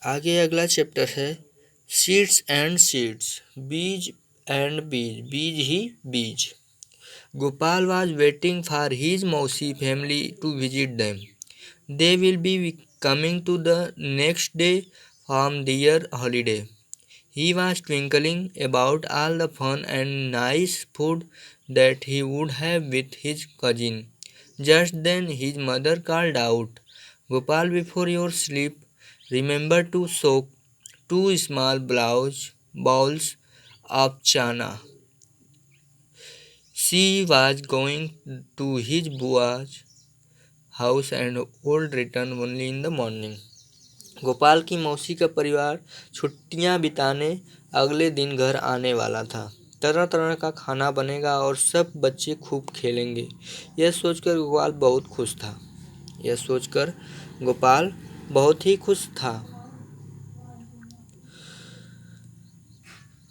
आगे अगला चैप्टर है सीड्स एंड सीड्स, बीज एंड बीज, बीज ही बीज। Gopal was waiting for his Mausi family to visit them. They will be coming to the next day from their holiday. He was twinkling about all the fun and nice food that he would have with his cousin. Just then his mother called out, Gopal, before your sleep, remember to soak 2 small bowls of chana. She was going to his bua's house and would return only in the morning. Gopal की मौसी का परिवार छुट्टियां बिताने अगले दिन घर आने वाला था। तरह तरह का खाना बनेगा और सब बच्चे खूब खेलेंगे। यह सोचकर गोपाल बहुत ही खुश था।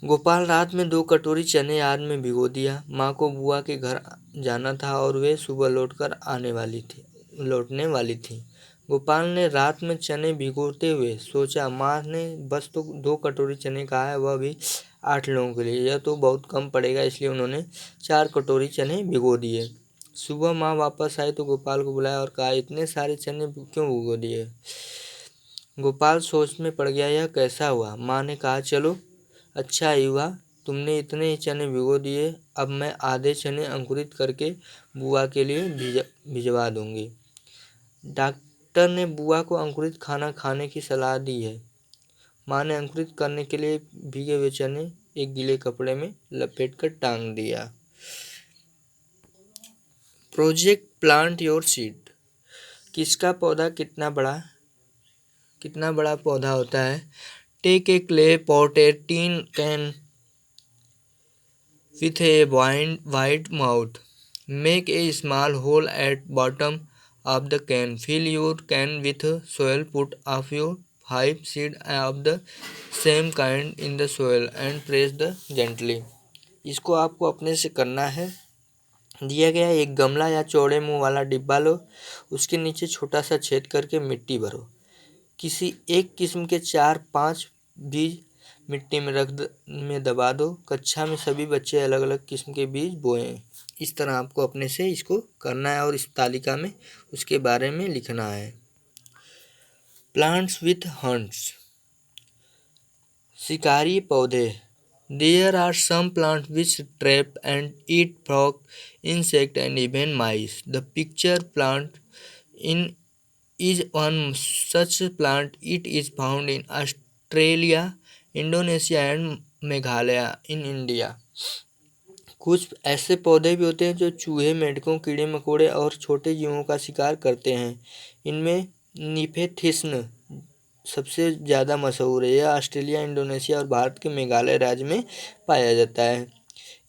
गोपाल रात में 2 कटोरी चने आग में भिगो दिया। माँ को बुआ के घर जाना था और वे सुबह लौटने वाली थी। गोपाल ने रात में चने भिगोते हुए सोचा, माँ ने बस तो 2 कटोरी चने कहा है, वह भी 8 लोगों के लिए, यह तो बहुत कम पड़ेगा, इसलिए उन्होंने 4 कटोरी चने भिगो दिए। सुबह माँ वापस आई तो गोपाल को बुलाया और कहा, इतने सारे चने क्यों भिगो दिए? गोपाल सोच में पड़ गया, यह कैसा हुआ? माँ ने कहा, चलो अच्छा ही हुआ, तुमने इतने ही चने भिगो दिए। अब मैं आधे चने अंकुरित करके बुआ के लिए भिजवा दूंगी। डॉक्टर ने बुआ को अंकुरित खाना खाने की सलाह दी है। माँ ने अंकुरित करने के लिए भीगे हुए चने एक गीले कपड़े में लपेटकर टांग दिया। Project plant your seed. किसका पौधा कितना बड़ा पौधा होता है? Take a clay pot, a tin can with a wide mouth. Make a small hole at bottom of the can. Fill your can with soil. Put off your 5 seeds of the same kind in the soil and press the gently. इसको आपको अपने से करना है। दिया गया एक गमला या चौड़े मुंह वाला डिब्बा लो, उसके नीचे छोटा सा छेद करके मिट्टी भरो। किसी एक किस्म के 4-5 बीज मिट्टी में दबा दो। कक्षा में सभी बच्चे अलग अलग किस्म के बीज बोएं। इस तरह आपको अपने से इसको करना है और इस तालिका में उसके बारे में लिखना है। प्लांट्स विथ हंट्स, शिकारी पौधे। There are some plants which trap and eat frogs, insects and even mice. The picture plant is one such plant. It is found in Australia, Indonesia and Meghalaya in India. कुछ ऐसे पौधे भी होते हैं जो चूहे, मेंढकों, कीड़े मकोड़े और छोटे जीवों का शिकार करते हैं। इनमें निफेथिस्न सबसे ज़्यादा मशहूर है। यह ऑस्ट्रेलिया, इंडोनेशिया और भारत के मेघालय राज्य में पाया जाता है।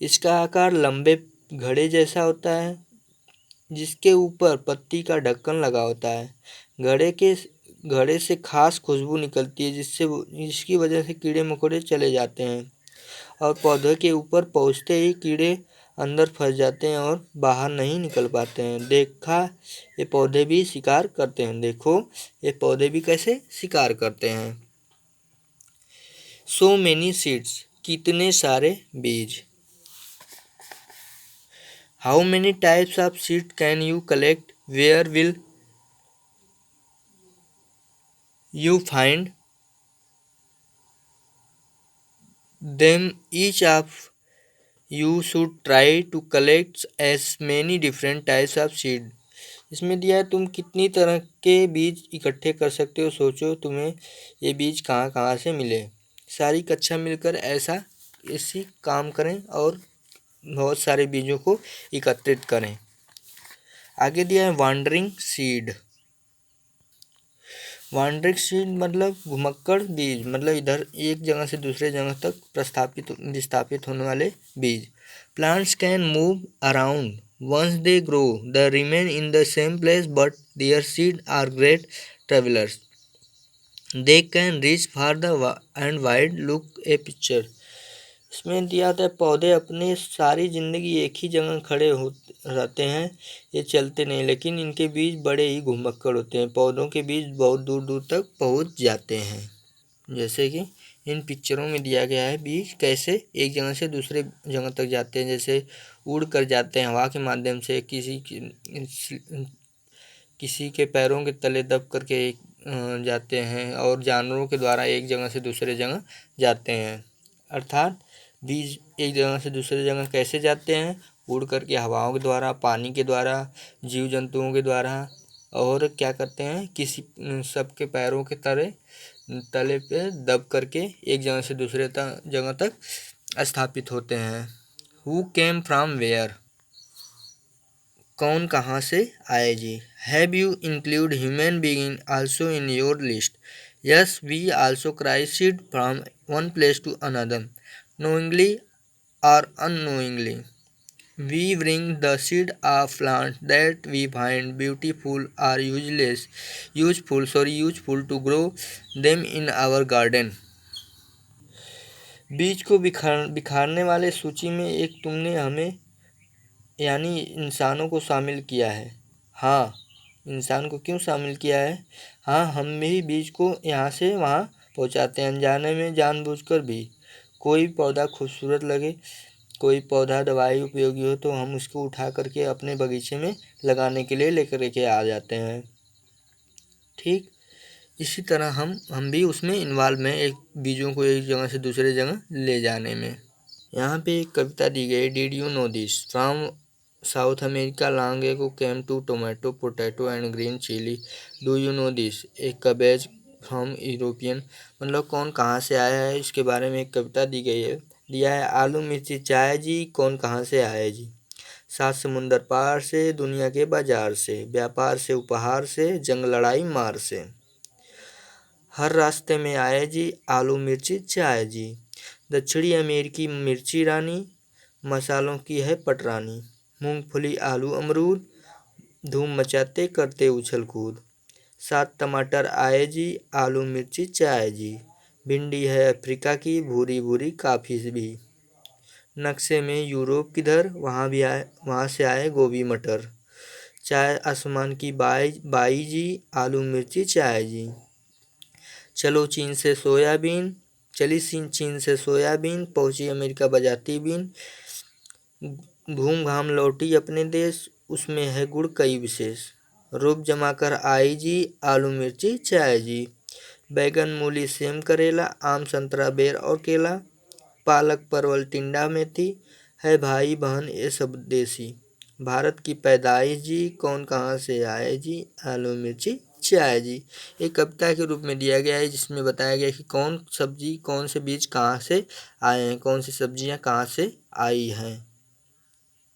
इसका आकार लंबे घड़े जैसा होता है, जिसके ऊपर पत्ती का ढक्कन लगा होता है। घड़े से खास खुशबू निकलती है, जिसकी वजह से कीड़े मकोड़े चले जाते हैं और पौधे के ऊपर पहुंचते ही कीड़े अंदर फंस जाते हैं और बाहर नहीं निकल पाते हैं। देखो ये पौधे भी कैसे शिकार करते हैं। सो मेनी सीड्स, कितने सारे बीज। How many types of seed can you collect? Where will you find them? Each of you should try to collect as many different types of seed. इसमें दिया है तुम कितनी तरह के बीज इकट्ठे कर सकते हो। सोचो तुम्हें ये बीज कहाँ कहाँ से मिले। सारी कक्षा मिलकर ऐसी काम करें और बहुत सारे बीजों को एकत्रित करें। आगे दिया है वांडरिंग सीड। वांडरिंग सीड मतलब घुमक्कड़ बीज, मतलब इधर एक जगह से दूसरे जगह तक विस्थापित होने वाले बीज। Plants can move around once they grow, the remain in the same place but their seed are great travellers, they can reach far the end wide look a picture. इसमें दिया था पौधे अपनी सारी जिंदगी एक ही जगह खड़े रहते हैं, ये चलते नहीं, लेकिन इनके बीज बड़े ही घुमक्कड़ होते हैं। पौधों के बीज बहुत दूर दूर तक पहुंच जाते हैं। जैसे कि इन पिक्चरों में दिया गया है बीज कैसे एक जगह से दूसरे जगह तक जाते हैं, जैसे उड़ कर जाते हैं हवा के माध्यम से, किसी के पैरों के तले दब करके जाते हैं, और जानवरों के द्वारा एक जगह से दूसरे जगह जाते हैं। अर्थात बीज एक जगह से दूसरे जगह कैसे जाते हैं? उड़ करके हवाओं के द्वारा, पानी के द्वारा, जीव जंतुओं के द्वारा, और क्या करते हैं किसी सबके पैरों के तले पे दब करके एक जगह से दूसरे जगह तक स्थापित होते हैं। हु केम फ्रॉम वेयर, कौन कहाँ से आए जी। Have you include human being also in your list? Yes, we also carry seed from one place to another, knowingly or unknowingly. We bring the seed of plants that we find beautiful or useful to grow them in our garden. बीज को बिखारने वाले सूची में एक तुमने हमें यानी इंसानों को शामिल किया है। हाँ, इंसान को क्यों शामिल किया है? हाँ, हम भी बीज को यहाँ से वहाँ पहुँचाते हैं, अनजाने में, जानबूझकर भी। कोई पौधा खूबसूरत लगे, कोई पौधा दवाई उपयोगी हो तो हम उसको उठा करके अपने बगीचे में लगाने के लिए लेकर के आ जाते हैं। ठीक इसी तरह हम भी उसमें इन्वॉल्व में, एक बीजों को एक जगह से दूसरे जगह ले जाने में। यहाँ पे एक कविता दी गई, did you know this, from South America long ago came to tomato potato and green chilli, do you know this, a cabbage from European. मतलब कौन कहाँ से आया है, इसके बारे में एक कविता दी गई है। दिया है, आलू मिर्ची चाय जी, कौन कहाँ से आया जी। सात समुंदर पार से, दुनिया के बाजार से, व्यापार से उपहार से, जंग लड़ाई मार से, हर रास्ते में आए जी, आलू मिर्ची चाय जी। दक्षिणी अमेरिकी मिर्ची रानी, मसालों की है पटरानी, मूंगफली आलू अमरूद, धूम मचाते करते उछल कूद। सात टमाटर आए जी, आलू मिर्ची चाय जी, भिंडी है अफ्रीका की, भूरी भूरी काफ़ी भी। नक्शे में यूरोप किधर, वहाँ से आए गोभी मटर, चाय आसमान की बाई जी, आलू मिर्ची चाय जी। चलो चीन से सोयाबीन, चली चीन से सोयाबीन, पहुंची अमेरिका बजाती बीन, घूम घाम लौटी अपने देश, उसमें है गुड़ कई विशेष। रूप जमा कर आई जी, आलू मिर्ची चाय जी। बैगन मूली सेम करेला, आम संतरा बेर और केला, पालक परवल टिंडा मेथी, है भाई बहन ये सब देसी। भारत की पैदाइश जी, कौन कहाँ से आए जी, आलू मिर्ची चाय जी। एक कविता के रूप में दिया गया है, जिसमें बताया गया है कि कौन से बीज कहाँ से आए हैं, कौन सी सब्जियाँ कहाँ से आई हैं।